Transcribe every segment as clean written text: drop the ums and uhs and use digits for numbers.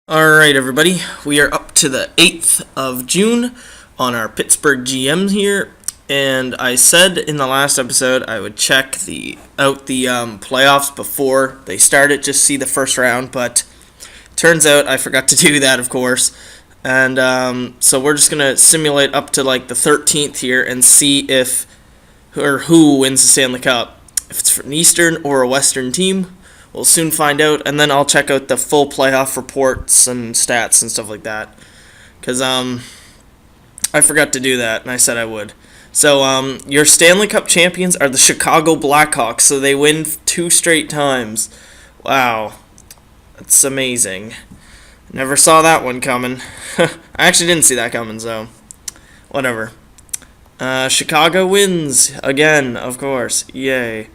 Alright, everybody, we are up to the 8th of June on our Pittsburgh GM here, and I said in the last episode I would check out the playoffs before they started, just see the first round, but turns out I forgot to do that, of course, and so we're just going to simulate up to like the 13th here and see if or who wins the Stanley Cup. If it's an Eastern or a Western team, we'll soon find out, and then I'll check out the full playoff reports and stats and stuff like that. Because I forgot to do that, and I said I would. So your Stanley Cup champions are the Chicago Blackhawks, so they win 2 straight times. Wow. That's amazing. Never saw that one coming. I actually didn't see that coming, so whatever. Chicago wins again, of course. Yay.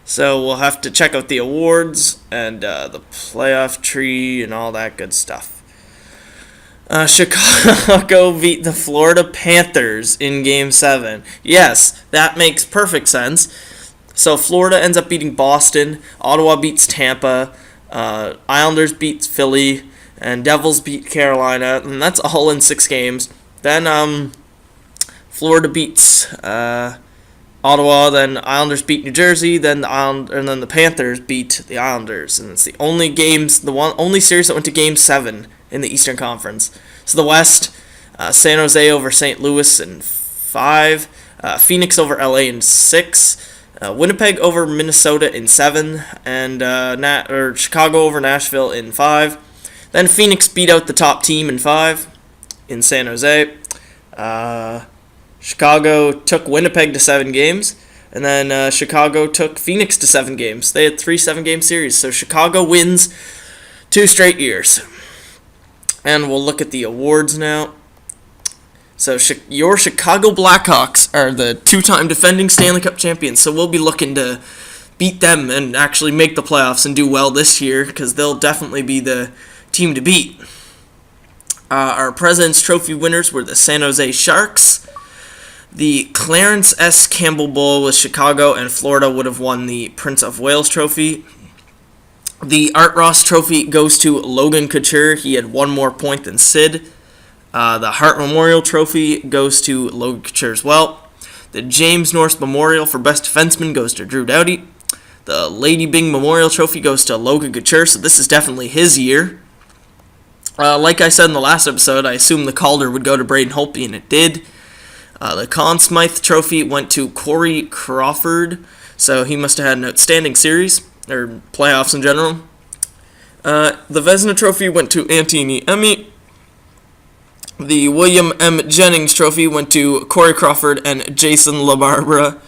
So we'll have to check out the awards and the playoff tree and all that good stuff. Chicago beat the Florida Panthers in Game 7. Yes, that makes perfect sense. So Florida ends up beating Boston, Ottawa beats Tampa, Islanders beats Philly, and Devils beat Carolina, and that's all in 6 games. Then Florida beats Ottawa, then Islanders beat New Jersey, then the Panthers beat the Islanders, and it's the only series that went to Game 7 in the Eastern Conference. So the West, San Jose over St. Louis in 5, Phoenix over LA in 6, Winnipeg over Minnesota in 7, and Chicago over Nashville in 5. Then Phoenix beat out the top team in 5 in San Jose. Chicago took Winnipeg to 7 games, and then Chicago took Phoenix to 7 games. They had 3 7-game series, so Chicago wins 2 straight years. And we'll look at the awards now. So your Chicago Blackhawks are the 2-time defending Stanley Cup champions, so we'll be looking to beat them and actually make the playoffs and do well this year, because they'll definitely be the team to beat. Our President's Trophy winners were the San Jose Sharks. The Clarence S. Campbell Bowl with Chicago and Florida would have won the Prince of Wales Trophy. The Art Ross Trophy goes to Logan Couture. He had 1 more point than Sid. The Hart Memorial Trophy goes to Logan Couture as well. The James Norris Memorial for Best Defenseman goes to Drew Doughty. The Lady Byng Memorial Trophy goes to Logan Couture, so this is definitely his year. Like I said in the last episode, I assumed the Calder would go to Braden Holtby, and it did. The Conn Smythe Trophy went to Corey Crawford, so he must have had an outstanding series, or playoffs in general. The Vezina Trophy went to Anthony Emmy. The William M. Jennings Trophy went to Corey Crawford and Jason LaBarbera.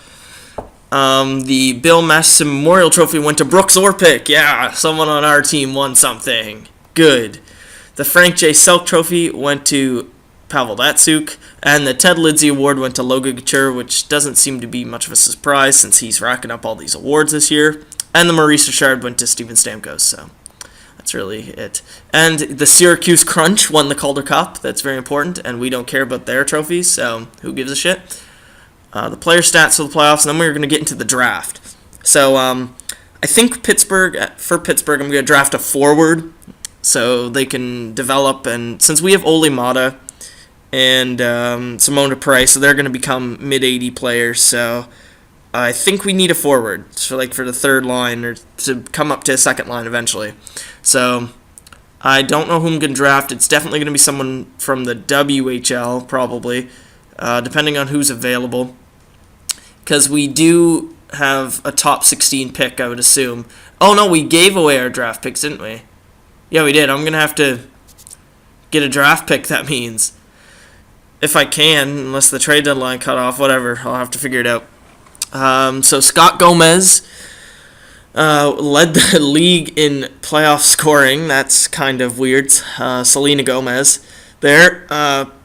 The Bill Masterson Memorial Trophy went to Brooks Orpik. Yeah, someone on our team won something. Good. The Frank J. Selk Trophy went to Pavel Datsyuk, and the Ted Lindsay Award went to Logan Couture, which doesn't seem to be much of a surprise since he's racking up all these awards this year. And the Maurice Richard went to Steven Stamkos, so that's really it. And the Syracuse Crunch won the Calder Cup. That's very important, and we don't care about their trophies, so who gives a shit? The player stats for the playoffs, and then we're going to get into the draft. So I think for Pittsburgh, I'm going to draft a forward so they can develop, and since we have Ole Mata and Simona Price, so they're going to become mid-80 players, so I think we need a forward for the third line, or to come up to a second line eventually. So I don't know who I'm going to draft. It's definitely going to be someone from the WHL, probably, depending on who's available, because we do have a top 16 pick, I would assume. Oh no, we gave away our draft picks, didn't we? Yeah, we did. I'm going to have to get a draft pick, that means. If I can, unless the trade deadline cut off, whatever. I'll have to figure it out. So Scott Gomez led the league in playoff scoring. That's kind of weird. Selena Gomez there.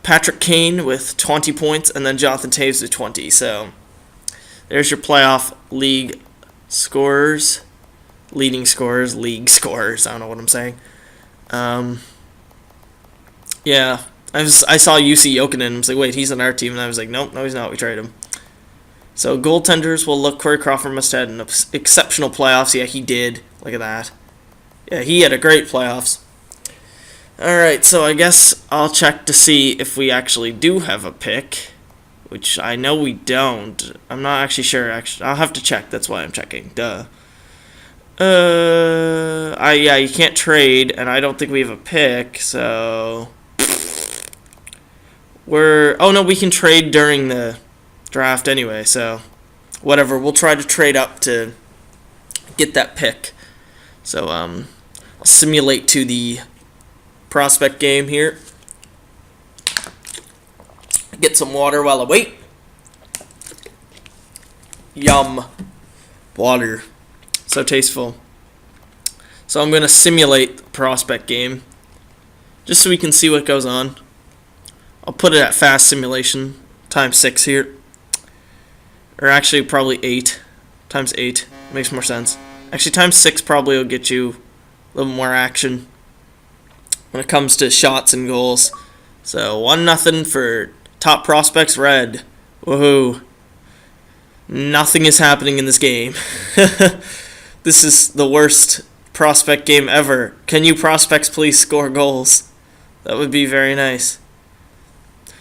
Patrick Kane with 20 points, and then Jonathan Toews with 20. So there's your playoff league scorers. Leading scorers, league scorers. I don't know what I'm saying. Yeah. I saw UC Jokinen, and I was like, wait, he's on our team, and I was like, nope, no, he's not, we traded him. So goaltenders, well, look, Corey Crawford must have had an exceptional playoffs. Yeah, he did. Look at that. Yeah, he had a great playoffs. Alright, so I guess I'll check to see if we actually do have a pick, which I know we don't. I'm not actually sure. Actually, I'll have to check. That's why I'm checking. Duh. Yeah, you can't trade, and I don't think we have a pick, so oh no, we can trade during the draft anyway, so whatever. We'll try to trade up to get that pick. So I'll simulate to the prospect game here. Get some water while I wait. Yum. Water. So tasteful. So I'm going to simulate the prospect game just so we can see what goes on. I'll put it at fast simulation times 6 here. Or actually probably 8 times 8. Makes more sense. Actually times 6 probably will get you a little more action when it comes to shots and goals. So 1-0 for top prospects red. Woohoo. Nothing is happening in this game. This is the worst prospect game ever. Can you prospects please score goals? That would be very nice.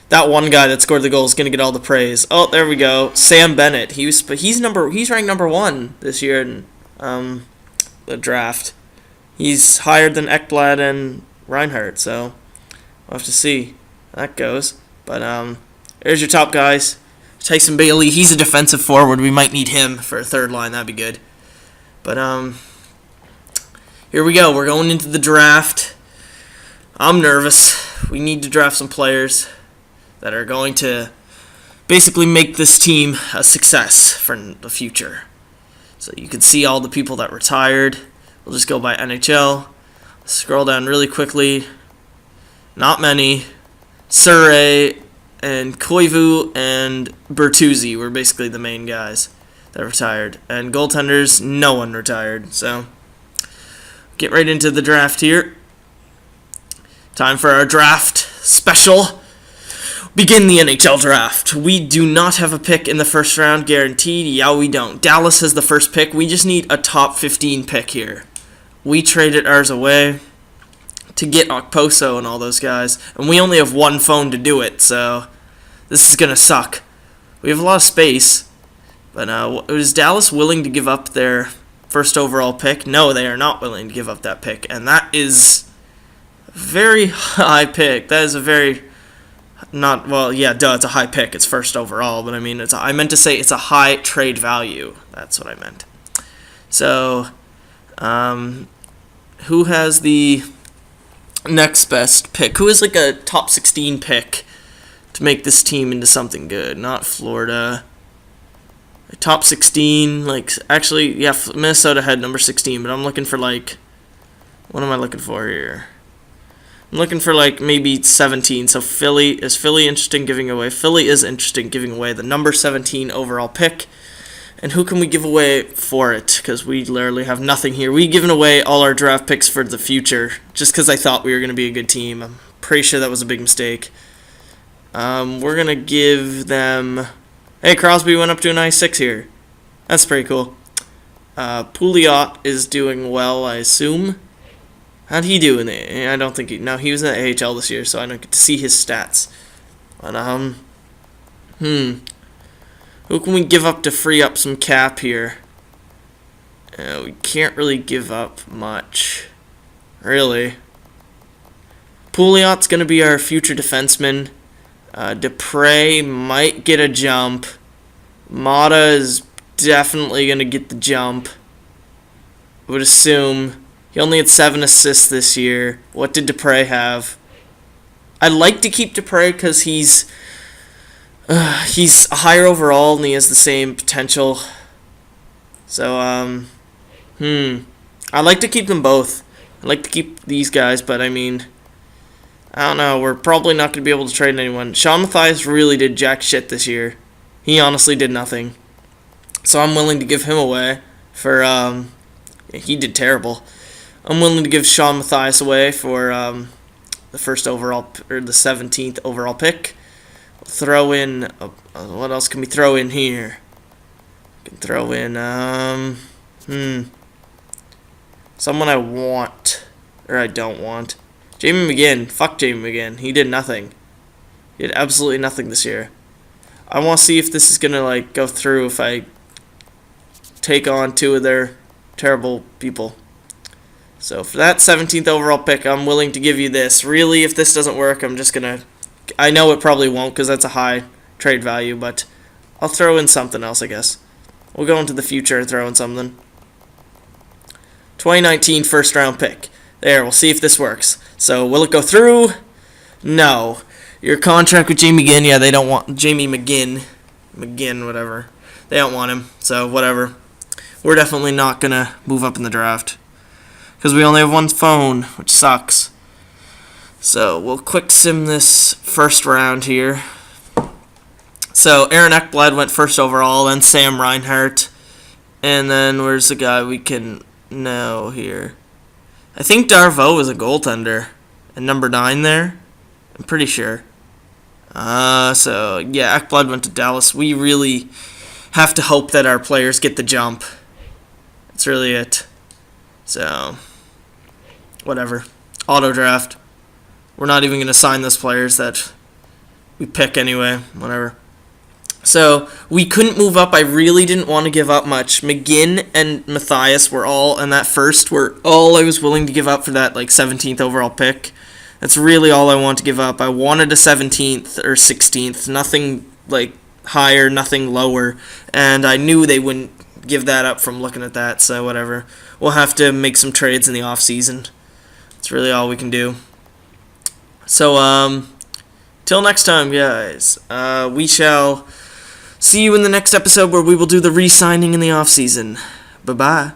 That one guy that scored the goal is going to get all the praise. Oh, there we go. Sam Bennett. He's ranked number 1 this year in the draft. He's higher than Ekblad and Reinhardt, so we'll have to see how that goes. But there's your top guys. Tyson Bailey, he's a defensive forward. We might need him for a third line. That'd be good. But here we go. We're going into the draft. I'm nervous. We need to draft some players that are going to basically make this team a success for the future. So you can see all the people that retired. We'll just go by NHL. Scroll down really quickly. Not many. Surrey and Koivu and Bertuzzi were basically the main guys that retired. And goaltenders, no one retired. So get right into the draft here. Time for our draft special. Begin the NHL draft. We do not have a pick in the first round guaranteed. Yeah, we don't. Dallas has the first pick. We just need a top 15 pick here. We traded ours away to get Okposo and all those guys, and we only have one phone to do it, so this is going to suck. We have a lot of space, but is Dallas willing to give up their first overall pick? No, they are not willing to give up that pick, and that is a very high pick. That is a very it's a high pick. It's first overall, but I mean, I meant to say it's a high trade value. That's what I meant. So, who has the next best pick? Who is like a top 16 pick to make this team into something good? Not Florida. Top 16, Minnesota had number 16, but I'm looking for what am I looking for here? I'm looking for maybe 17. So is Philly interested in giving away? Philly is interested in giving away the number 17 overall pick. And who can we give away for it? Because we literally have nothing here. We've given away all our draft picks for the future just because I thought we were going to be a good team. I'm pretty sure that was a big mistake. We're going to give them... Hey, Crosby went up to a nice 6 here. That's pretty cool. Pouliot is doing well, I assume. How'd he do in the... I don't think he... No, he was in the AHL this year, so I don't get to see his stats. But, who can we give up to free up some cap here? We can't really give up much. Really. Pouliot's going to be our future defenseman. Dupre might get a jump. Mata is definitely going to get the jump. I would assume. He only had 7 assists this year. What did Dupre have? I'd like to keep Dupre because he's a higher overall and he has the same potential. So, I'd like to keep them both. I'd like to keep these guys, but I mean, I don't know. We're probably not going to be able to trade anyone. Sean Mathias really did jack shit this year. He honestly did nothing. So I'm willing to give him away for, he did terrible. I'm willing to give Sean Mathias away for the first overall, or the 17th overall pick. We'll throw in, what else can we throw in here? We can throw in, someone I want, or I don't want. Jamie McGinn. Fuck Jamie McGinn. He did nothing. He did absolutely nothing this year. I want to see if this is going to, like, go through if I take on two of their terrible people. So for that 17th overall pick, I'm willing to give you this. Really, if this doesn't work, I'm just going to... I know it probably won't because that's a high trade value, but I'll throw in something else, I guess. We'll go into the future and throw in something. 2019 first round pick. There, we'll see if this works. So, will it go through? No. Your contract with Jamie McGinn, yeah, they don't want... Jamie McGinn. McGinn, whatever. They don't want him, so whatever. We're definitely not going to move up in the draft. Because we only have one phone, which sucks. So, we'll quick sim this first round here. So, Aaron Ekblad went first overall, then Sam Reinhart. And then, where's the guy we can know here? I think Darvo is a goaltender. And number 9 there? I'm pretty sure. So, yeah, Ekblad went to Dallas. We really have to hope that our players get the jump. That's really it. So, whatever. Auto draft. We're not even going to sign those players that we pick anyway. Whatever. So, we couldn't move up. I really didn't want to give up much. McGinn and Matthias were all, and that first were all I was willing to give up for that, like, 17th overall pick. That's really all I want to give up. I wanted a 17th or 16th. Nothing, like, higher, nothing lower. And I knew they wouldn't give that up from looking at that, so whatever. We'll have to make some trades in the off-season. That's really all we can do. So, till next time, guys. We shall see you in the next episode where we will do the re-signing in the off-season. Bye-bye.